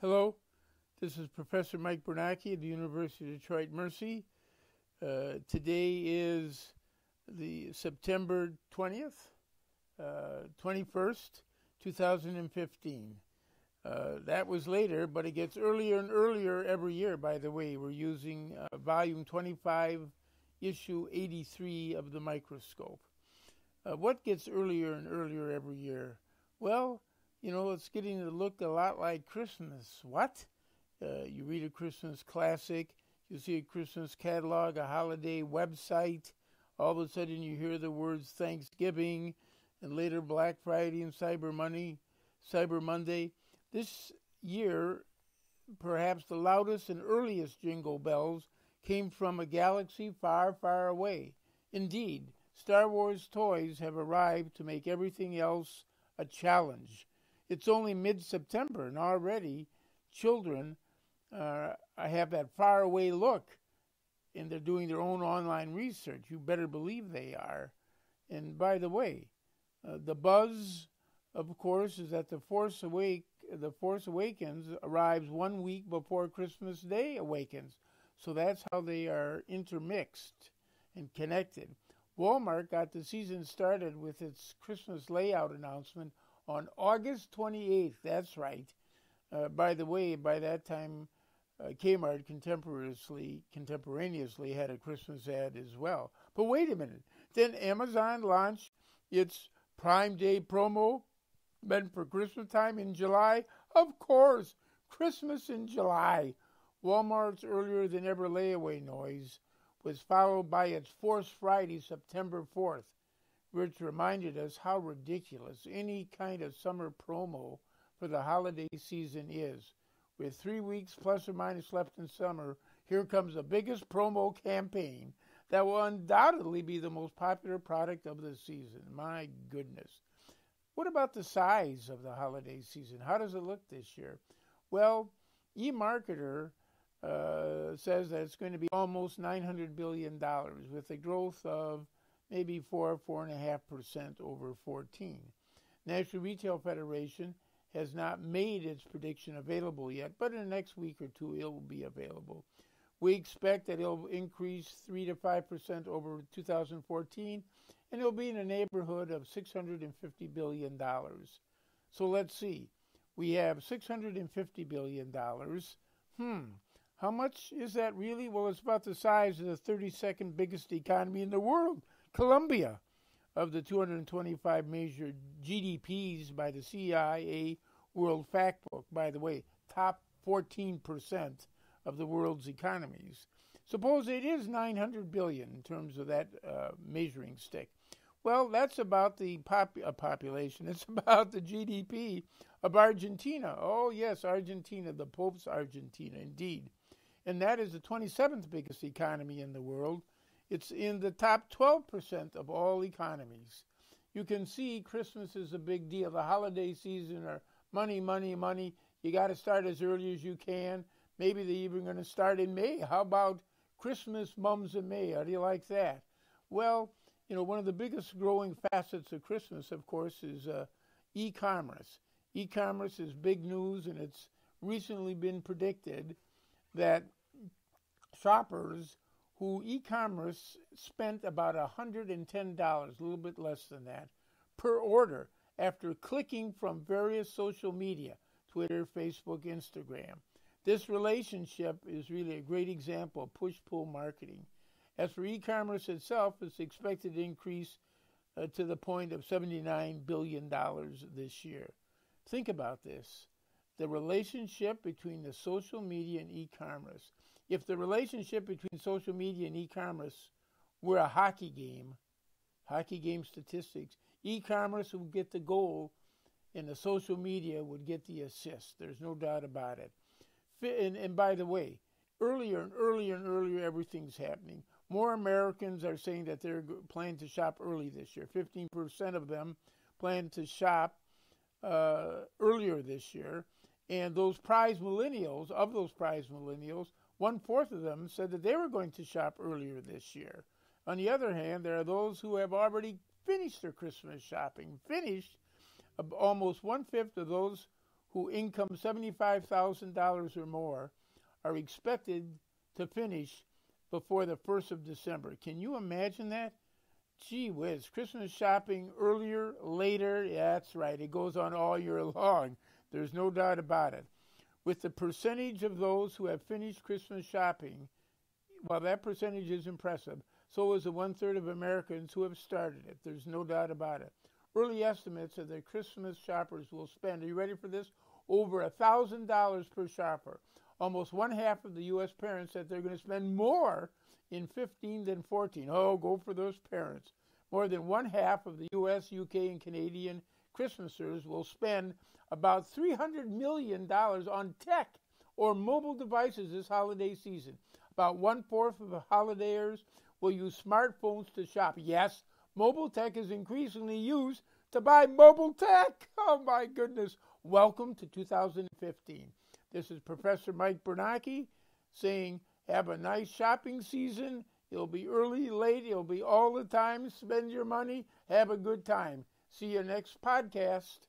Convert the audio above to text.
Hello, this is Professor Mike Bernacki of the University of Detroit Mercy. Today is the September 20th, 21st, 2015. That was later, but it gets earlier and earlier every year, by the way. We're using volume 25, issue 83 of the microscope. What gets earlier and earlier every year? Well, it's getting to look a lot like Christmas. What? You read a Christmas classic, you see a Christmas catalog, a holiday website. All of a sudden you hear the words Thanksgiving, and later Black Friday and Cyber Monday. This year, perhaps the loudest and earliest jingle bells came from a galaxy far, far away. Indeed, Star Wars toys have arrived to make everything else a challenge. It's only mid-September, and already children have that faraway look, and they're doing their own online research. You better believe they are. And by the way, the buzz, of course, is that The Force Awakens arrives 1 week before Christmas Day awakens. So that's how they are intermixed and connected. Walmart got the season started with its Christmas layout announcement on August 28th. That's right. By the way, by that time, Kmart contemporaneously had a Christmas ad as well. But wait a minute. Then Amazon launched its Prime Day promo meant for Christmas time in July. Of course, Christmas in July. Walmart's earlier than ever layaway noise was followed by its Force Friday, September 4th, which reminded us how ridiculous any kind of summer promo for the holiday season is. With 3 weeks plus or minus left in summer, here comes the biggest promo campaign that will undoubtedly be the most popular product of the season. My goodness. What about the size of the holiday season? How does it look this year? Well, eMarketer says that it's going to be almost $900 billion with a growth of maybe 4.5% over 14. National Retail Federation has not made its prediction available yet, but in the next week or two it will be available. We expect that it will increase 3 to 5% over 2014, and it will be in the neighborhood of $650 billion. So let's see. We have $650 billion. How much is that really? Well, it's about the size of the 32nd biggest economy in the world, Colombia. Of the 225 major GDPs by the CIA World Factbook, by the way, top 14% of the world's economies. Suppose it is 900 billion in terms of that measuring stick. Well, that's about the population. It's about the GDP of Argentina. Oh, yes, Argentina, the Pope's Argentina, indeed. And that is the 27th biggest economy in the world. It's in the top 12% of all economies. You can see Christmas is a big deal. The holiday season are money, money, money. You got to start as early as you can. Maybe they're even going to start in May. How about Christmas mums in May? How do you like that? Well, one of the biggest growing facets of Christmas, of course, is e-commerce. E-commerce is big news, and it's recently been predicted that shoppers who e-commerce spent about $110, a little bit less than that, per order after clicking from various social media, Twitter, Facebook, Instagram. This relationship is really a great example of push-pull marketing. As for e-commerce itself, it's expected to increase to the point of $79 billion this year. Think about this. The relationship between the social media and e-commerce. If the relationship between social media and e-commerce were a hockey game statistics, e-commerce would get the goal and the social media would get the assist. There's no doubt about it. And by the way, earlier and earlier, everything's happening. More Americans are saying that they're planning to shop early this year. 15% of them plan to shop earlier this year. And those prize millennials, 1/4 of them said that they were going to shop earlier this year. On the other hand, there are those who have already finished their Christmas shopping. Almost 1/5 of those who income $75,000 or more are expected to finish before the 1st of December. Can you imagine that? Gee whiz, Christmas shopping earlier, later, yeah, that's right. It goes on all year long. There's no doubt about it. With the percentage of those who have finished Christmas shopping, well, that percentage is impressive. So is the 1/3 of Americans who have started it. There's no doubt about it. Early estimates of the Christmas shoppers will spend, are you ready for this? Over $1,000 per shopper. Almost 1/2 of the U.S. parents said they're going to spend more in 15 than 14. Oh, go for those parents. More than 1/2 of the U.S., UK, and Canadian Christmasers will spend about $300 million on tech or mobile devices this holiday season. About 1/4 of the holidayers will use smartphones to shop. Yes, mobile tech is increasingly used to buy mobile tech. Oh, my goodness. Welcome to 2015. This is Professor Mike Bernanke saying, have a nice shopping season. It'll be early, late. It'll be all the time. Spend your money. Have a good time. See you next podcast.